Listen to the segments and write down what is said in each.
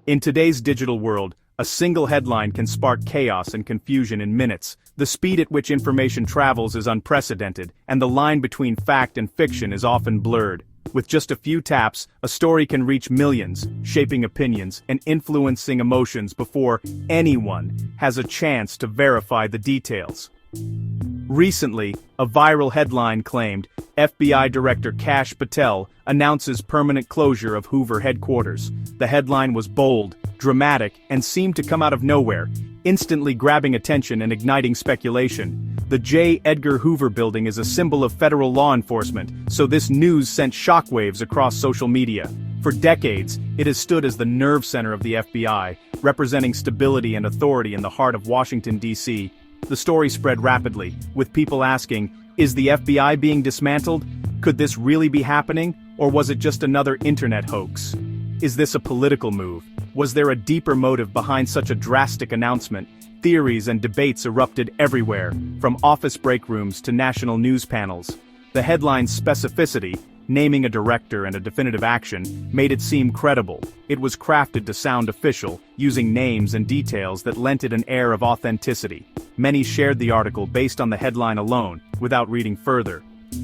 In today's digital world, a single headline can spark chaos and confusion in minutes. The speed at which information travels is unprecedented, and the line between fact and fiction is often blurred. With just a few taps, a story can reach millions, shaping opinions and influencing emotions before anyone has a chance to verify the details. Recently, a viral headline claimed, FBI Director Kash Patel announces permanent closure of Hoover Headquarters. The headline was bold, dramatic, and seemed to come out of nowhere, instantly grabbing attention and igniting speculation. The J. Edgar Hoover building is a symbol of federal law enforcement, so this news sent shockwaves across social media. For decades, it has stood as the nerve center of the FBI, representing stability and authority in the heart of Washington, D.C. The story spread rapidly, with people asking, is the FBI being dismantled? Could this really be happening, or was it just another internet hoax? Is this a political move? Was there a deeper motive behind such a drastic announcement? Theories and debates erupted everywhere, from office break rooms to national news panels. The headline's specificity, naming a director and a definitive action, made it seem credible. It was crafted to sound official, using names and details that lent it an air of authenticity. Many shared the article based on the headline alone, without reading further.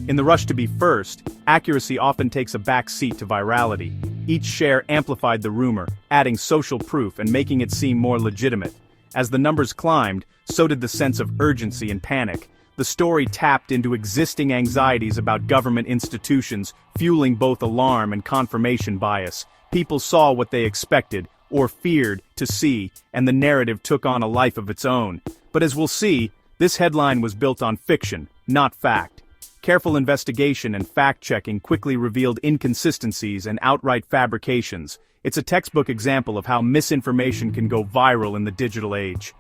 In the rush to be first, accuracy often takes a back seat to virality. Each share amplified the rumor, adding social proof and making it seem more legitimate. As the numbers climbed, so did the sense of urgency and panic. The story tapped into existing anxieties about government institutions, fueling both alarm and confirmation bias. People saw what they expected, or feared, to see, and the narrative took on a life of its own. But as we'll see, this headline was built on fiction, not fact. Careful investigation and fact-checking quickly revealed inconsistencies and outright fabrications. It's a textbook example of how misinformation can go viral in the digital age.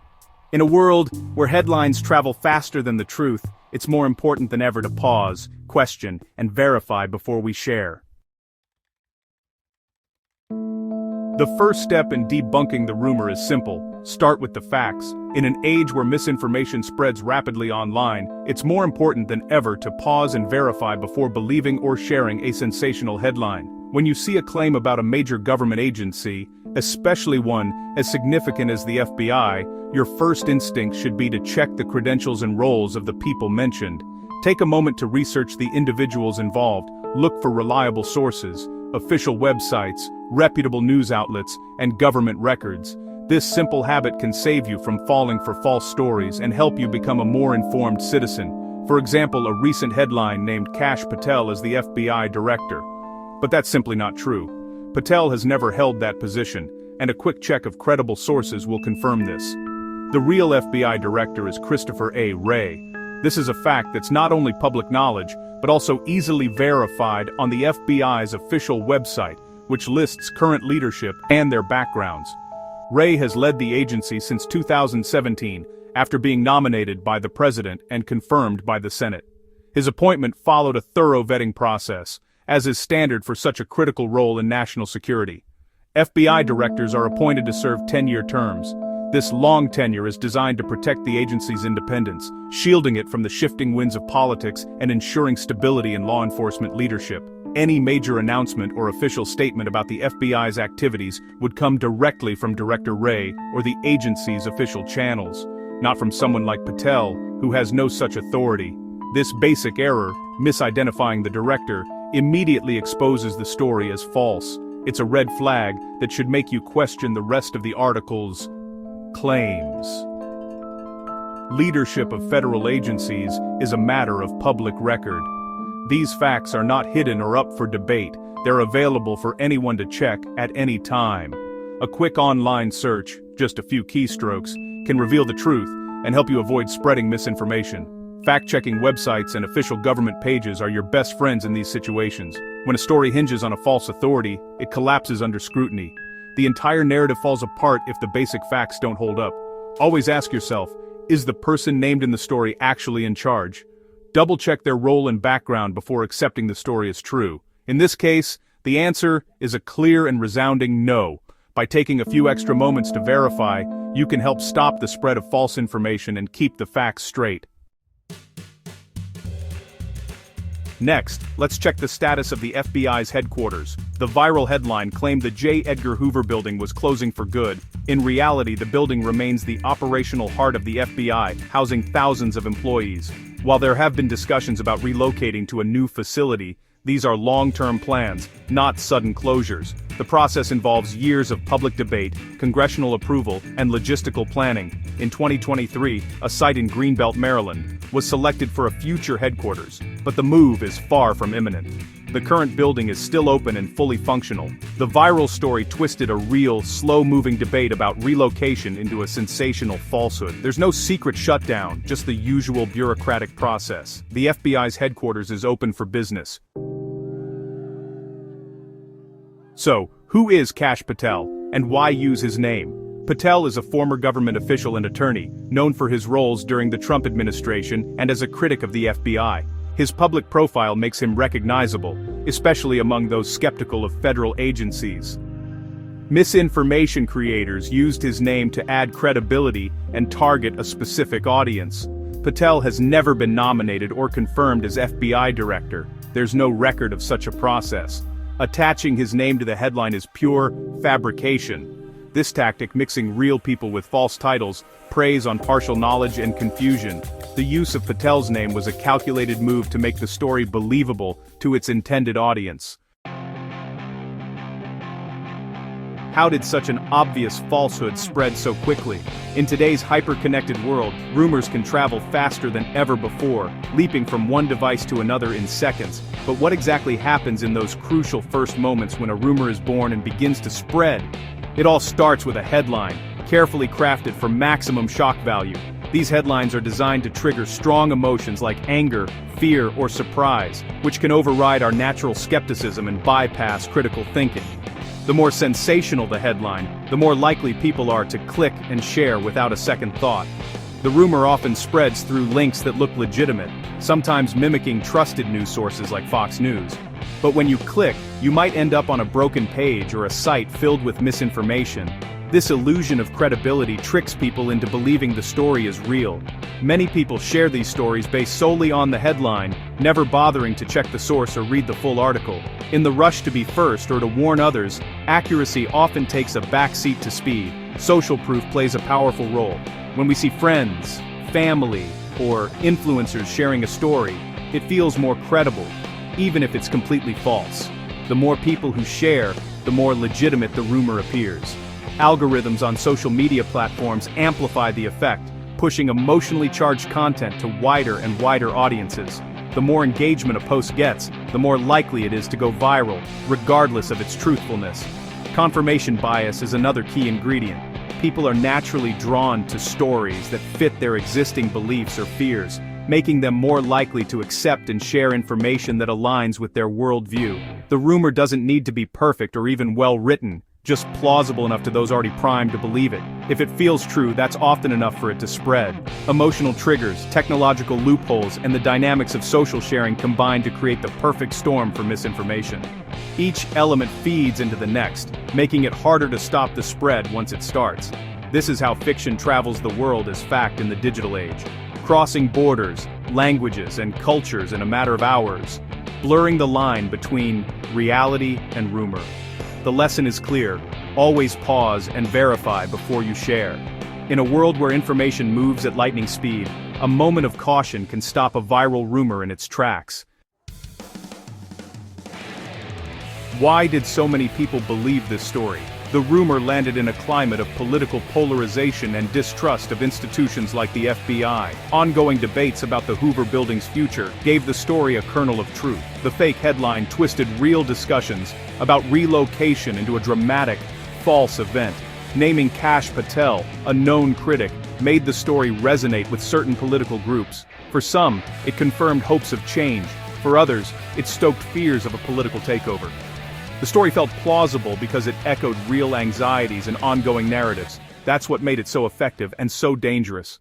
In a world where headlines travel faster than the truth, it's more important than ever to pause, question, and verify before we share. The first step in debunking the rumor is simple. Start with the facts. In an age where misinformation spreads rapidly online, it's more important than ever to pause and verify before believing or sharing a sensational headline. When you see a claim about a major government agency, especially one as significant as the FBI, your first instinct should be to check the credentials and roles of the people mentioned. Take a moment to research the individuals involved, look for reliable sources, official websites, reputable news outlets, and government records. This simple habit can save you from falling for false stories and help you become a more informed citizen. For example, a recent headline named Kash Patel as the FBI director. But that's simply not true. Patel has never held that position, and a quick check of credible sources will confirm this. The real FBI director is Christopher A. Wray. This is a fact that's not only public knowledge, but also easily verified on the FBI's official website, which lists current leadership and their backgrounds. Wray has led the agency since 2017, after being nominated by the president and confirmed by the Senate. His appointment followed a thorough vetting process, as is standard for such a critical role in national security. FBI directors are appointed to serve 10-year terms. This long tenure is designed to protect the agency's independence, shielding it from the shifting winds of politics and ensuring stability in law enforcement leadership. Any major announcement or official statement about the FBI's activities would come directly from Director Wray or the agency's official channels, not from someone like Patel, who has no such authority. This basic error, misidentifying the director, immediately exposes the story as false. It's a red flag that should make you question the rest of the article's claims. Leadership of federal agencies is a matter of public record. These facts are not hidden or up for debate. They're available for anyone to check at any time. A quick online search, just a few keystrokes, can reveal the truth and help you avoid spreading misinformation. Fact-checking websites and official government pages are your best friends in these situations. When a story hinges on a false authority, it collapses under scrutiny. The entire narrative falls apart if the basic facts don't hold up. Always ask yourself, is the person named in the story actually in charge? Double-check their role and background before accepting the story as true. In this case, the answer is a clear and resounding no. By taking a few extra moments to verify, you can help stop the spread of false information and keep the facts straight. Next, let's check the status of the FBI's headquarters. The viral headline claimed the J. Edgar Hoover building was closing for good. In reality, the building remains the operational heart of the FBI, housing thousands of employees. While there have been discussions about relocating to a new facility, these are long-term plans, not sudden closures. The process involves years of public debate, congressional approval, and logistical planning. In 2023, a site in Greenbelt, Maryland, was selected for a future headquarters, but the move is far from imminent. The current building is still open and fully functional. The viral story twisted a real, slow-moving debate about relocation into a sensational falsehood. There's no secret shutdown, just the usual bureaucratic process. The FBI's headquarters is open for business. So, who is Kash Patel, and why use his name? Patel is a former government official and attorney, known for his roles during the Trump administration and as a critic of the FBI. His public profile makes him recognizable, especially among those skeptical of federal agencies. Misinformation creators used his name to add credibility and target a specific audience. Patel has never been nominated or confirmed as FBI director. There's no record of such a process. Attaching his name to the headline is pure fabrication. This tactic, mixing real people with false titles, preys on partial knowledge and confusion. The use of Patel's name was a calculated move to make the story believable to its intended audience. How did such an obvious falsehood spread so quickly? In today's hyper-connected world, rumors can travel faster than ever before, leaping from one device to another in seconds. But what exactly happens in those crucial first moments when a rumor is born and begins to spread? It all starts with a headline, carefully crafted for maximum shock value. These headlines are designed to trigger strong emotions like anger, fear, or surprise, which can override our natural skepticism and bypass critical thinking. The more sensational the headline, the more likely people are to click and share without a second thought. The rumor often spreads through links that look legitimate, sometimes mimicking trusted news sources like Fox News. But when you click, you might end up on a broken page or a site filled with misinformation. This illusion of credibility tricks people into believing the story is real. Many people share these stories based solely on the headline, never bothering to check the source or read the full article. In the rush to be first or to warn others, accuracy often takes a backseat to speed. Social proof plays a powerful role. When we see friends, family, or influencers sharing a story, it feels more credible, even if it's completely false. The more people who share, the more legitimate the rumor appears. Algorithms on social media platforms amplify the effect, pushing emotionally charged content to wider and wider audiences. The more engagement a post gets, the more likely it is to go viral, regardless of its truthfulness. Confirmation bias is another key ingredient. People are naturally drawn to stories that fit their existing beliefs or fears, making them more likely to accept and share information that aligns with their worldview. The rumor doesn't need to be perfect or even well-written, just plausible enough to those already primed to believe it. If it feels true, that's often enough for it to spread. Emotional triggers, technological loopholes, and the dynamics of social sharing combine to create the perfect storm for misinformation. Each element feeds into the next, making it harder to stop the spread once it starts. This is how fiction travels the world as fact in the digital age, crossing borders, languages, and cultures in a matter of hours, blurring the line between reality and rumor. The lesson is clear: always pause and verify before you share. In a world where information moves at lightning speed, a moment of caution can stop a viral rumor in its tracks. Why did so many people believe this story? The rumor landed in a climate of political polarization and distrust of institutions like the FBI. Ongoing debates about the Hoover building's future gave the story a kernel of truth. The fake headline twisted real discussions about relocation into a dramatic, false event. Naming Kash Patel, a known critic, made the story resonate with certain political groups. For some, it confirmed hopes of change. For others, it stoked fears of a political takeover. The story felt plausible because it echoed real anxieties and ongoing narratives. That's what made it so effective and so dangerous.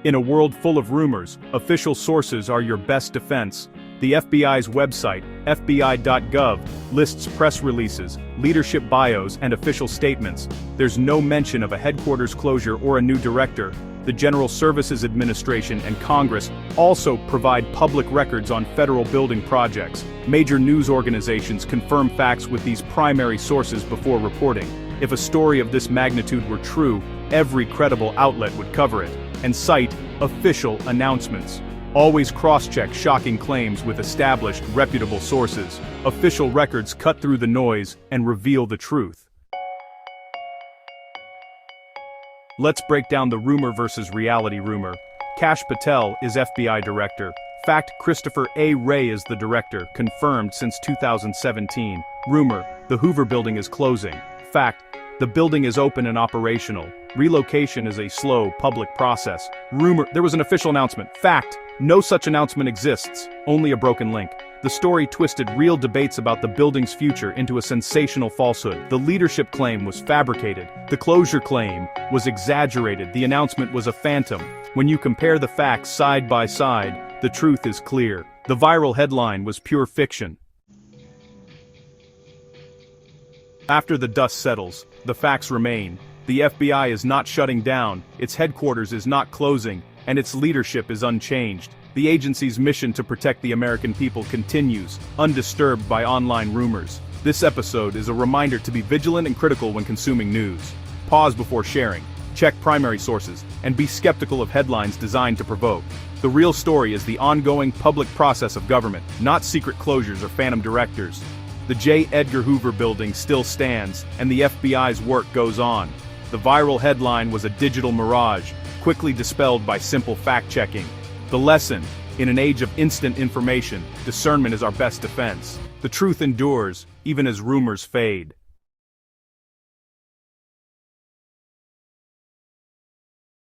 In a world full of rumors, official sources are your best defense. The FBI's website, fbi.gov, lists press releases, leadership bios, and official statements. There's no mention of a headquarters closure or a new director. The General Services Administration and Congress also provide public records on federal building projects. Major news organizations confirm facts with these primary sources before reporting. If a story of this magnitude were true, every credible outlet would cover it and cite official announcements. Always cross-check shocking claims with established, reputable sources. Official records cut through the noise and reveal the truth. Let's break down the rumor versus reality rumor. Kash Patel is FBI Director. Fact: Christopher A. Wray is the Director, confirmed since 2017. Rumor: the Hoover Building is closing. Fact: the building is open and operational. Relocation is a slow, public process. Rumor: there was an official announcement. Fact: no such announcement exists, only a broken link. The story twisted real debates about the building's future into a sensational falsehood. The leadership claim was fabricated. The closure claim was exaggerated. The announcement was a phantom. When you compare the facts side by side, the truth is clear. The viral headline was pure fiction. After the dust settles, the facts remain. The FBI is not shutting down, its headquarters is not closing, and its leadership is unchanged. The agency's mission to protect the American people continues, undisturbed by online rumors. This episode is a reminder to be vigilant and critical when consuming news. Pause before sharing, check primary sources, and be skeptical of headlines designed to provoke. The real story is the ongoing public process of government, not secret closures or phantom directors. The J. Edgar Hoover Building still stands, and the FBI's work goes on. The viral headline was a digital mirage, quickly dispelled by simple fact-checking. The lesson: in an age of instant information, discernment is our best defense. The truth endures, even as rumors fade.